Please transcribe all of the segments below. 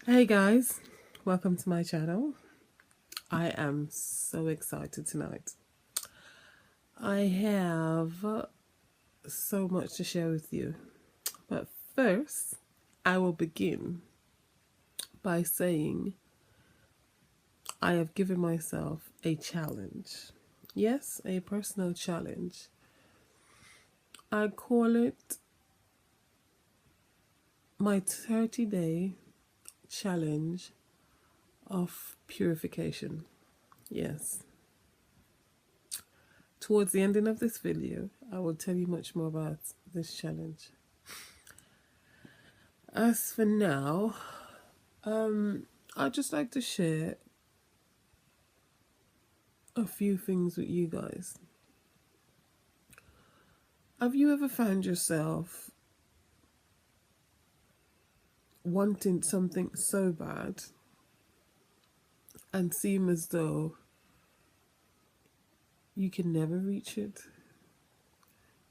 Hey guys, welcome to my channel. I am so excited tonight. I have so much to share with you. But first, I will begin by saying I have given myself a challenge. Yes, a personal challenge. I call it my 30-day challenge of purification. Yes. Towards the ending of this video, I will tell you much more about this challenge. As for now, I'd just like to share a few things with you guys. Have you ever found yourself wanting something so bad and seem as though you can never reach it?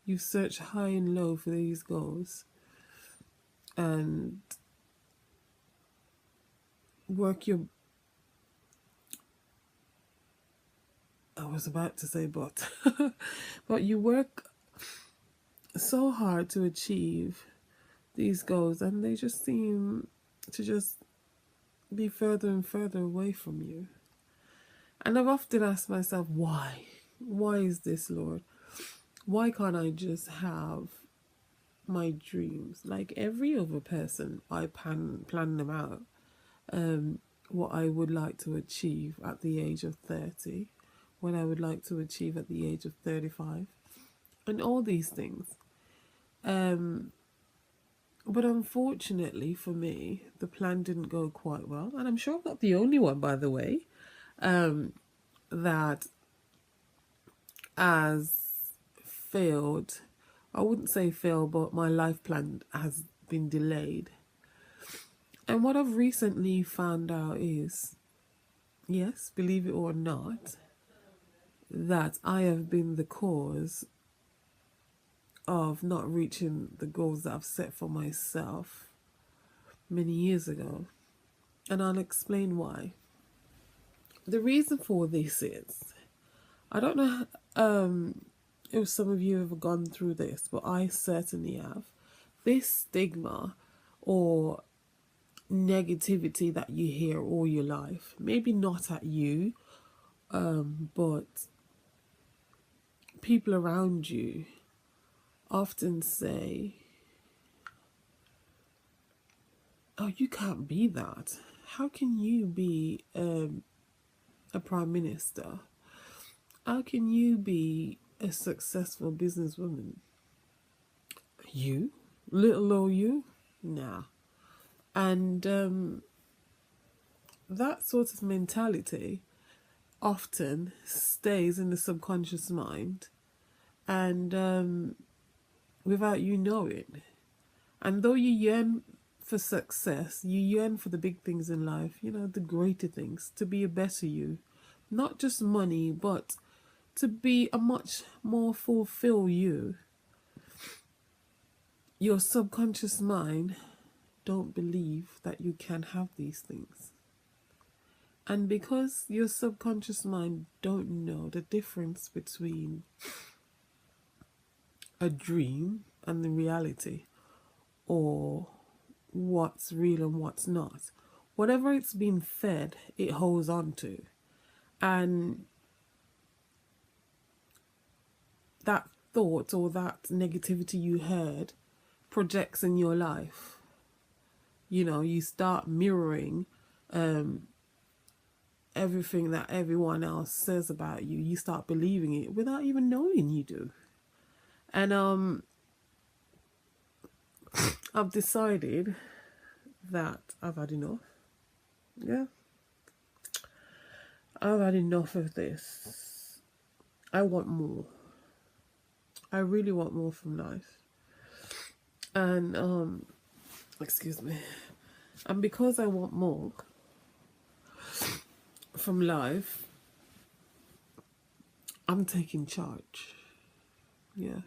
You've searched high and low for these goals and work your... I was about to say but. But you work so hard to achieve these goals and they just seem to just be further and further away from you. And I've often asked myself, why? Why is this, Lord? Why can't I just have my dreams? Like every other person, I plan them out. What I would like to achieve at the age of 30, what I would like to achieve at the age of 35, and all these things. But unfortunately for me, the plan didn't go quite well. And I'm sure I'm not the only one, by the way, that has failed. I wouldn't say failed, but my life plan has been delayed. And what I've recently found out is, yes, believe it or not, that I have been the cause of not reaching the goals that I've set for myself many years ago. And I'll explain why. The reason for this is, I don't know if some of you have gone through this, but I certainly have. This stigma or negativity that you hear all your life, maybe not at you, but people around you often say, oh, you can't be that. How can you be a prime minister? How can you be a successful businesswoman? You? Little old you? Nah. And that sort of mentality often stays in the subconscious mind and without you knowing. And though you yearn for success, you yearn for the big things in life, you know, the greater things, to be a better you. Not just money, but to be a much more fulfilled you. Your subconscious mind don't believe that you can have these things. And because your subconscious mind don't know the difference between a dream and the reality, or what's real and what's not, whatever it's been fed, it holds on to. And that thought or that negativity you heard projects in your life. You know, you start mirroring everything that everyone else says about you. You start believing it without even knowing you do. And I've decided that I've had enough. Yeah, I've had enough of this. I want more. I really want more from life. And excuse me. And because I want more from life, I'm taking charge. Yeah.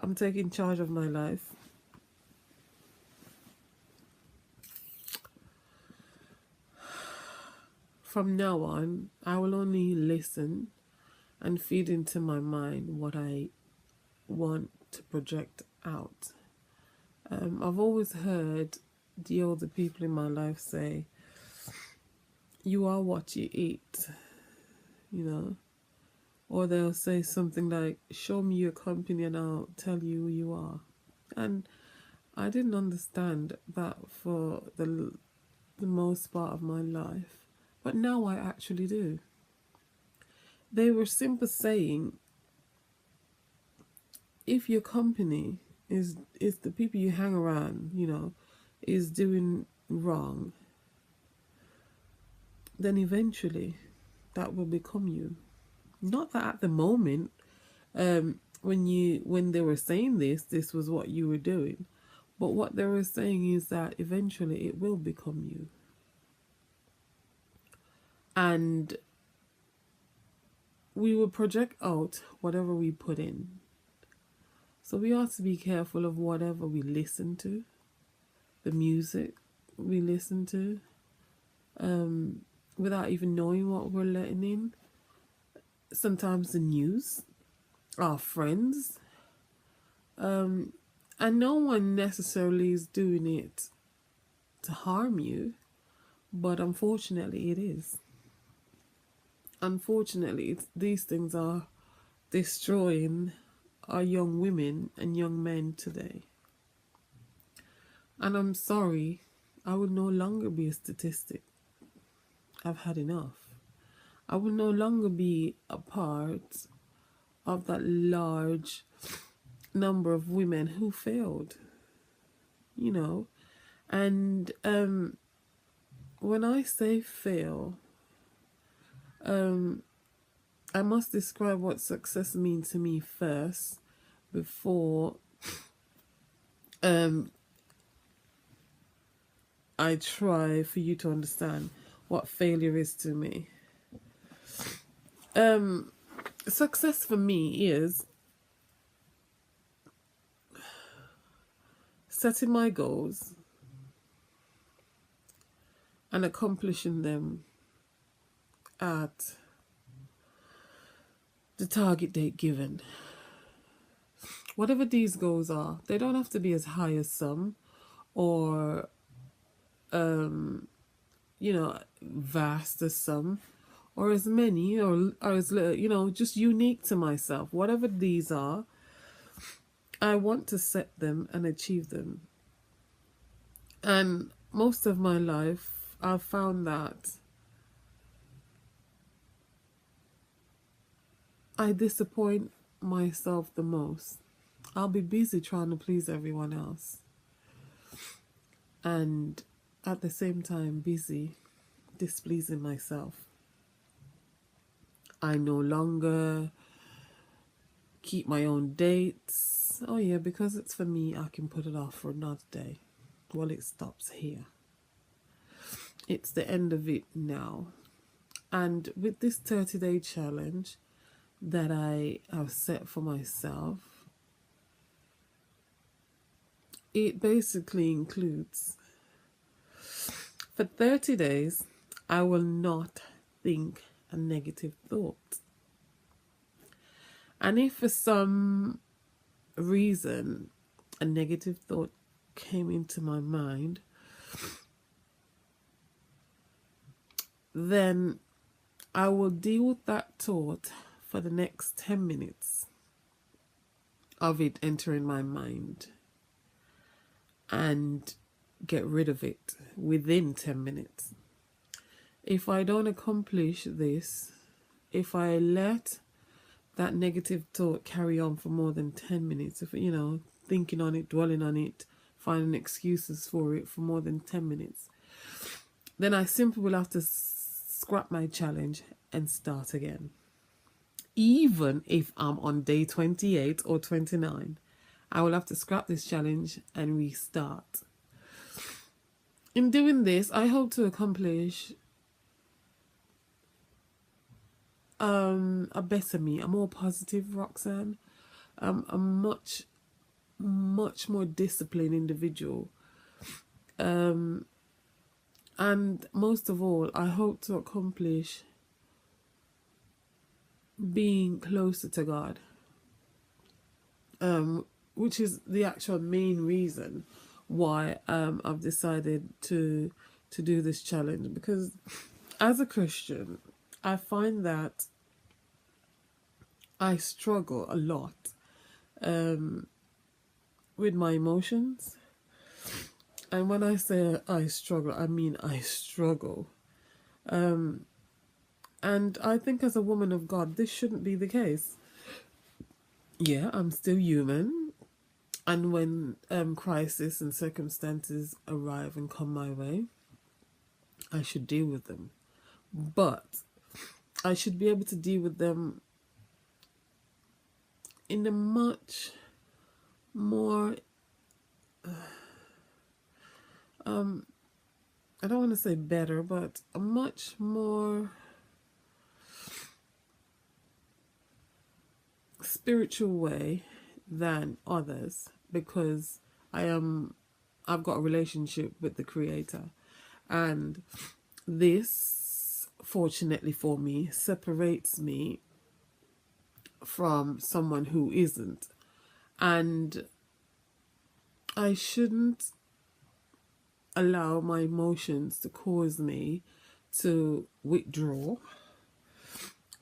I'm taking charge of my life. from now on, I will only listen and feed into my mind what I want to project out. I've always heard the older people in my life say, you are what you eat, you know. Or they'll say something like, show me your company and I'll tell you who you are. And I didn't understand that for the most part of my life. But now I actually do. They were simply saying, if your company is the people you hang around, you know, is doing wrong, then eventually that will become you. Not that at the moment, when they were saying this was what you were doing, but what they were saying is that eventually it will become you. And we will project out whatever we put in. So we ought to be careful of whatever we listen to, the music we listen to, without even knowing what we're letting in. Sometimes the news, our friends, and no one necessarily is doing it to harm you, but unfortunately it is. Unfortunately, these things are destroying our young women and young men today. And I'm sorry, I will no longer be a statistic. I've had enough. I will no longer be a part of that large number of women who failed, you know. And when I say fail, I must describe what success means to me first before I try for you to understand what failure is to me. Success for me is setting my goals and accomplishing them at the target date given. Whatever these goals are, they don't have to be as high as some or vast as some, or as many, or as little, just unique to myself. Whatever these are, I want to set them and achieve them. And most of my life, I've found that I disappoint myself the most. I'll be busy trying to please everyone else, and at the same time busy displeasing myself. I no longer keep my own dates. Oh yeah, because it's for me, I can put it off for another day. Well, it stops here. It's the end of it now. And with this 30-day challenge that I have set for myself, it basically includes, for 30 days, I will not think a negative thought. And if for some reason a negative thought came into my mind, then I will deal with that thought for the next 10 minutes of it entering my mind and get rid of it within 10 minutes. If I don't accomplish this, if I let that negative thought carry on for more than 10 minutes, if thinking on it, dwelling on it, finding excuses for it for more than 10 minutes, then I simply will have to scrap my challenge and start again. Even if I'm on day 28 or 29, I will have to scrap this challenge and restart. In doing this, I hope to accomplish a better me, a more positive Roxanne, a much more disciplined individual, And most of all, I hope to accomplish being closer to God, which is the actual main reason why I've decided to do this challenge. Because as a Christian, I find that I struggle a lot with my emotions. And when I say I struggle, I mean I struggle. And I think as a woman of God, this shouldn't be the case. Yeah, I'm still human. And when crisis and circumstances arrive and come my way, I should deal with them. But I should be able to deal with them in a much more, I don't want to say better, but a much more spiritual way than others, because I've got a relationship with the Creator, and this, fortunately for me, separates me from someone who isn't. And I shouldn't allow my emotions to cause me to withdraw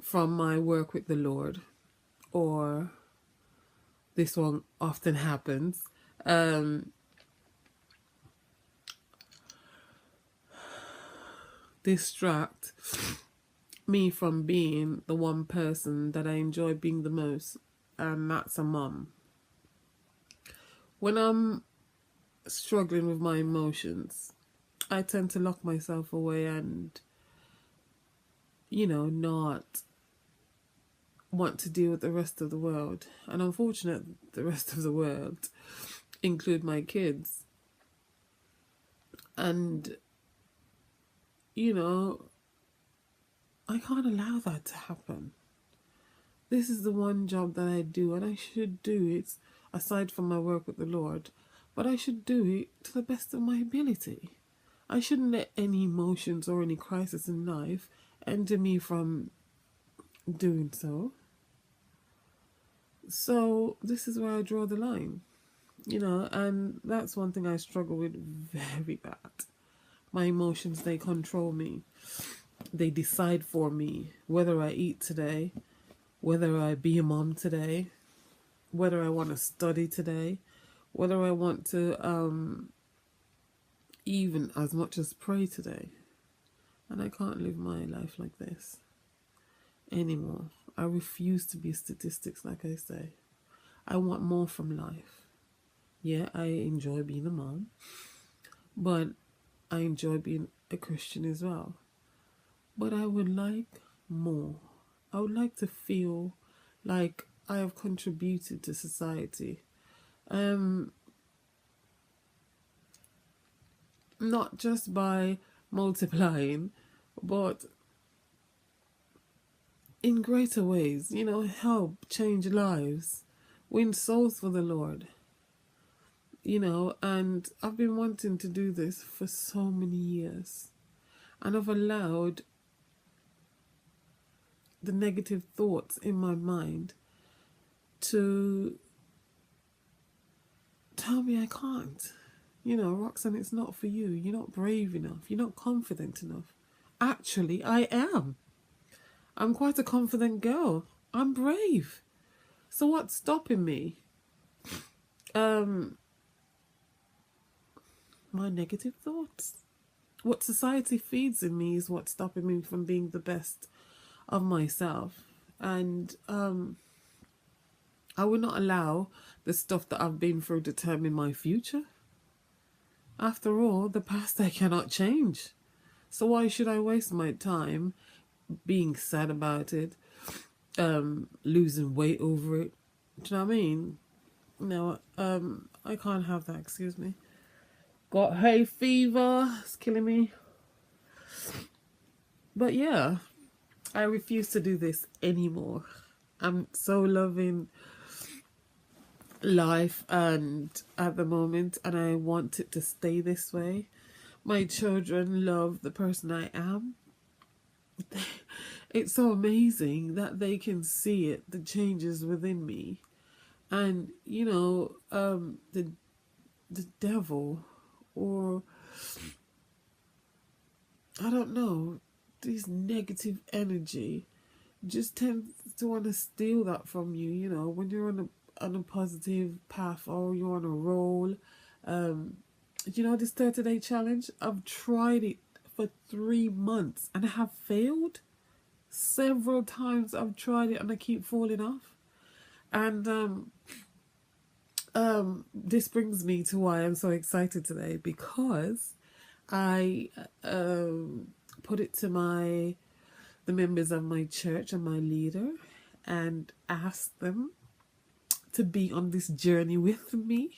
from my work with the Lord, or this one often happens, distract me from being the one person that I enjoy being the most, and that's a mom. When I'm struggling with my emotions, I tend to lock myself away and, not want to deal with the rest of the world. And unfortunately, the rest of the world include my kids. And, I can't allow that to happen. This is the one job that I do, and I should do it, aside from my work with the Lord, but I should do it to the best of my ability. I shouldn't let any emotions or any crisis in life hinder me from doing so. So this is where I draw the line, and that's one thing I struggle with very bad. My emotions, they control me. They decide for me whether I eat today, whether I be a mom today, whether I want to study today, whether I want to even as much as pray today. And I can't live my life like this anymore. I refuse to be statistics, like I say. I want more from life. Yeah, I enjoy being a mom, but I enjoy being a Christian as well. But I would like more. I would like to feel like I have contributed to society. Not just by multiplying, but in greater ways, help change lives, win souls for the Lord. And I've been wanting to do this for so many years. And I've allowed the negative thoughts in my mind to tell me I can't. Roxanne, it's not for you. You're not brave enough. You're not confident enough. Actually, I am. I'm quite a confident girl. I'm brave. So what's stopping me? My negative thoughts. What society feeds in me is what's stopping me from being the best of myself. And I will not allow the stuff that I've been through determine my future. After all, the past I cannot change. So why should I waste my time being sad about it, losing weight over it? Do you know what I mean? No, I can't have that, excuse me. Got hay fever, it's killing me. But yeah, I refuse to do this anymore. I'm so loving life and at the moment, and I want it to stay this way. My children love the person I am. It's so amazing that they can see it, the changes within me. And, the devil, or I don't know, this negative energy just tends to want to steal that from you, when you're on a positive path, or you're on a roll. This 30-day challenge, I've tried it for 3 months and I have failed several times. I've tried it and I keep falling off. And this brings me to why I'm so excited today, because I put it to the members of my church and my leader, and asked them to be on this journey with me.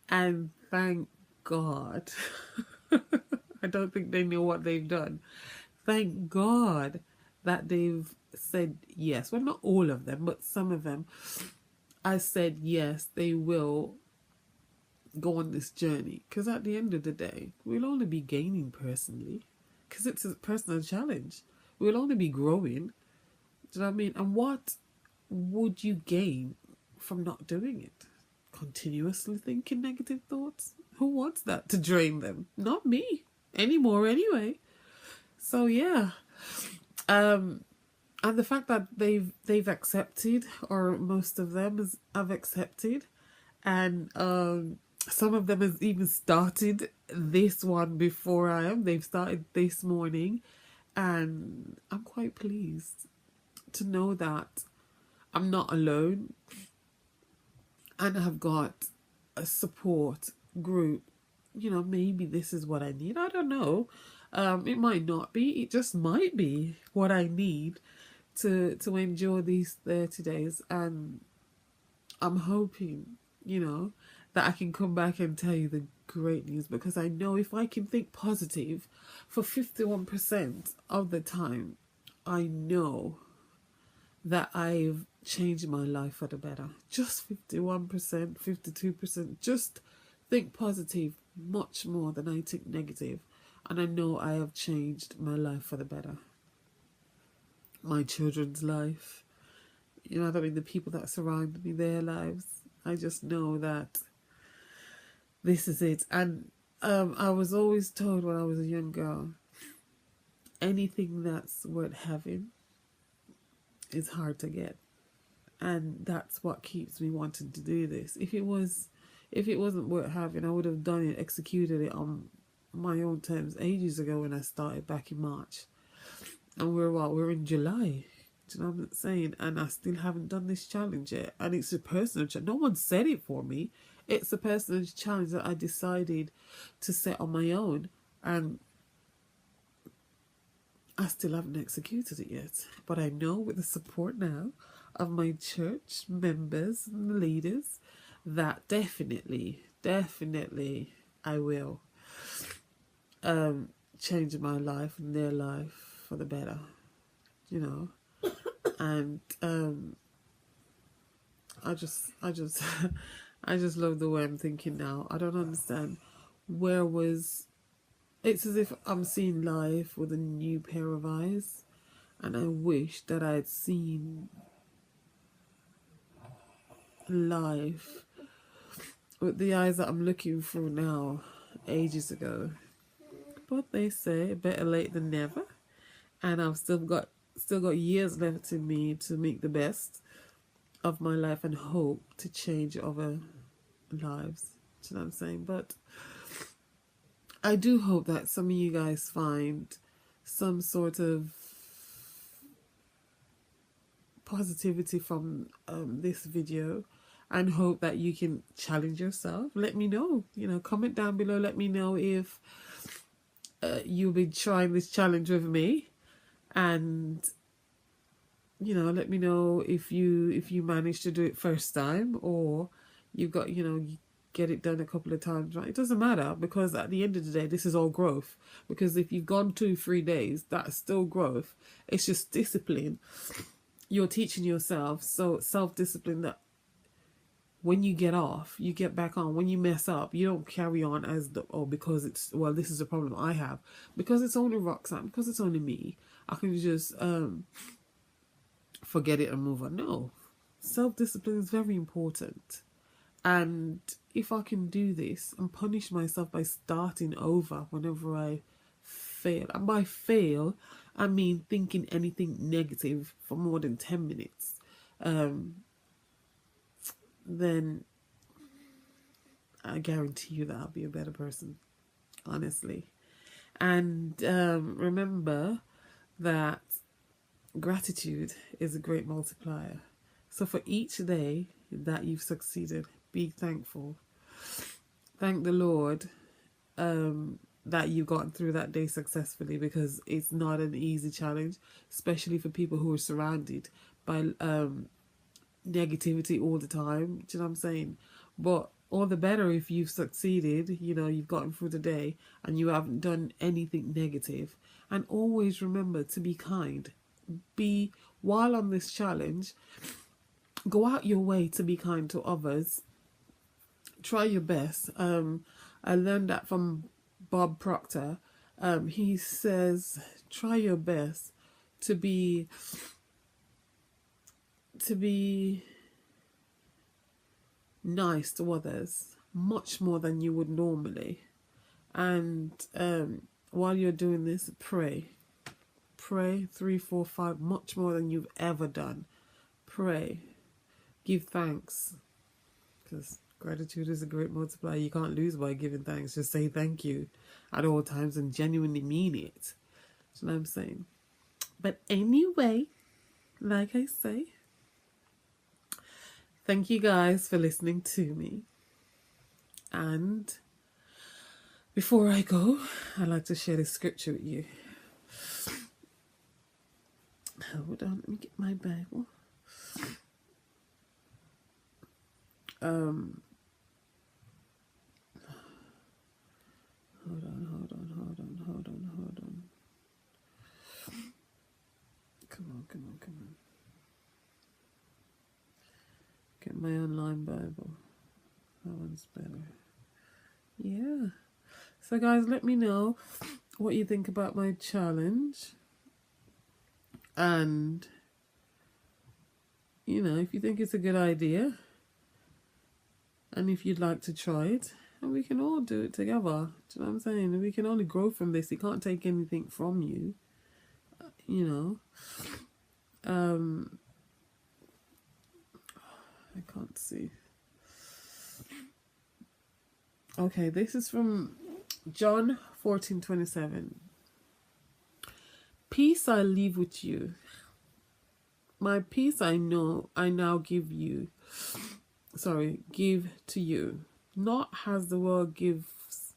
And thank God, I don't think they know what they've done. Thank God that they've said yes. Well, not all of them, but some of them. I said yes, they will go on this journey. Because at the end of the day, we'll only be gaining personally, because it's a personal challenge. We'll only be growing. Do you know what I mean? And what would you gain from not doing it? Continuously thinking negative thoughts? Who wants that to drain them? Not me anymore anyway. So yeah. And the fact that they've accepted, or most of them have accepted, and some of them has even started this one before I am. They've started this morning, and I'm quite pleased to know that I'm not alone, and I've got a support group. Maybe this is what I need. I don't know. It might not be. It just might be what I need to endure these 30 days. And I'm hoping, that I can come back and tell you the great news, because I know if I can think positive for 51% of the time, I know that I've changed my life for the better. Just 51%, 52%. Just think positive much more than I think negative. And I know I have changed my life for the better. My children's life. The people that surround me, their lives. I just know that this is it. And I was always told when I was a young girl, anything that's worth having is hard to get. And that's what keeps me wanting to do this. If it wasn't worth having, I would have done it, executed it on my own terms ages ago when I started back in March. And we're in July. Do you know what I'm saying? And I still haven't done this challenge yet. And it's a personal challenge. No one said it for me. It's a personal challenge that I decided to set on my own. And I still haven't executed it yet. But I know with the support now of my church members and leaders that definitely I will change my life and their life for the better, and I just I just love the way I'm thinking now. I don't understand it's as if I'm seeing life with a new pair of eyes, and I wish that I had seen life with the eyes that I'm looking through now ages ago. But they say better late than never, and I've still got years left in me to make the best of my life and hope to change other lives. Do you know what I'm saying? But I do hope that some of you guys find some sort of positivity from this video, and hope that you can challenge yourself. Let me know. Comment down below. Let me know if you'll be trying this challenge with me, and let me know if you manage to do it first time, or you've got you get it done a couple of times, right? It doesn't matter, because at the end of the day, this is all growth. Because if you've gone 2-3 days, that's still growth. It's just discipline. You're teaching yourself, so self-discipline, that when you get off, you get back on. When you mess up, you don't carry on as because it's, well, this is a problem I have, because it's only Roxanne, because it's only me, I can just forget it and move on. No, self-discipline is very important. And if I can do this and punish myself by starting over whenever I fail, and by fail I mean thinking anything negative for more than 10 minutes, then I guarantee you that I'll be a better person, honestly. And remember that gratitude is a great multiplier. So for each day that you've succeeded, be thankful. Thank the Lord that you've gotten through that day successfully, because it's not an easy challenge, especially for people who are surrounded by negativity all the time. Do you know what I'm saying? But all the better if you've succeeded, you know, you've gotten through the day and you haven't done anything negative. And always remember to be kind. While on this challenge, go out your way to be kind to others. Try your best. I learned that from Bob Proctor. He says, try your best to be nice to others, much more than you would normally. And while you're doing this, pray 3, 4, 5, much more than you've ever done. Pray, give thanks, because gratitude is a great multiplier. You can't lose by giving thanks. Just say thank you at all times and genuinely mean it. That's what I'm saying. But anyway, like I say, thank you guys for listening to me. And before I go, I'd like to share this scripture with you. Hold on, let me get my Bible. Hold on. Come on. Get my online Bible. That one's better. Yeah. So guys, let me know what you think about my challenge. And, you know, if you think it's a good idea, and if you'd like to try it, and we can all do it together. Do you know what I'm saying? And we can only grow from this. It can't take anything from you, you know. I can't see. Okay, this is from John 14:27. Peace I leave with you. My peace I now give to you. Not as the world gives,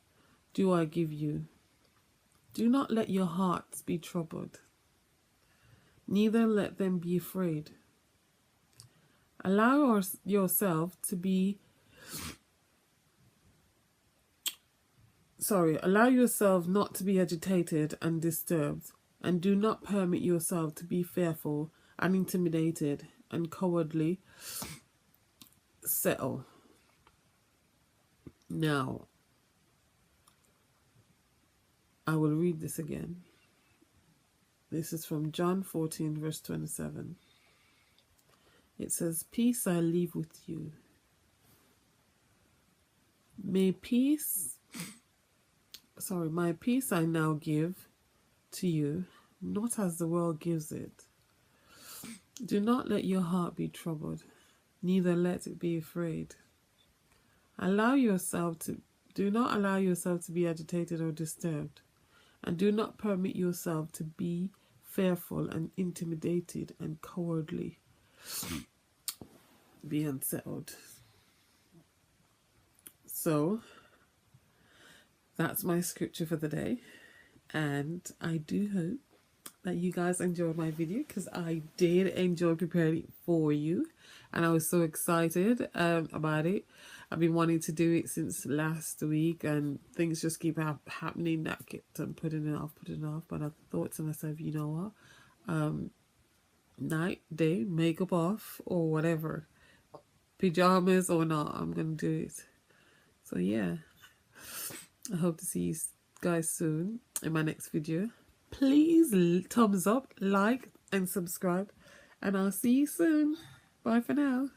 do I give you. Do not let your hearts be troubled, neither let them be afraid. Allow yourself not to be agitated and disturbed, and do not permit yourself to be fearful and intimidated and cowardly. Settle. Now, I will read this again. This is from John 14, verse 27. It says, peace I leave with you. My peace I now give to you, not as the world gives it. Do not let your heart be troubled, neither let it be afraid. Do not allow yourself to be agitated or disturbed, and do not permit yourself to be fearful and intimidated and cowardly. Be unsettled. So, that's my scripture for the day. And I do hope that you guys enjoyed my video, because I did enjoy preparing it for you. And I was so excited about it. I've been wanting to do it since last week, and things just keep happening that kept putting it off. But I thought to myself, you know what? Night, day, makeup off, or whatever. pajamas or not, I'm gonna do it. So yeah, I hope to see you guys soon in my next video. Please thumbs up, like and subscribe, and I'll see you soon. Bye for now.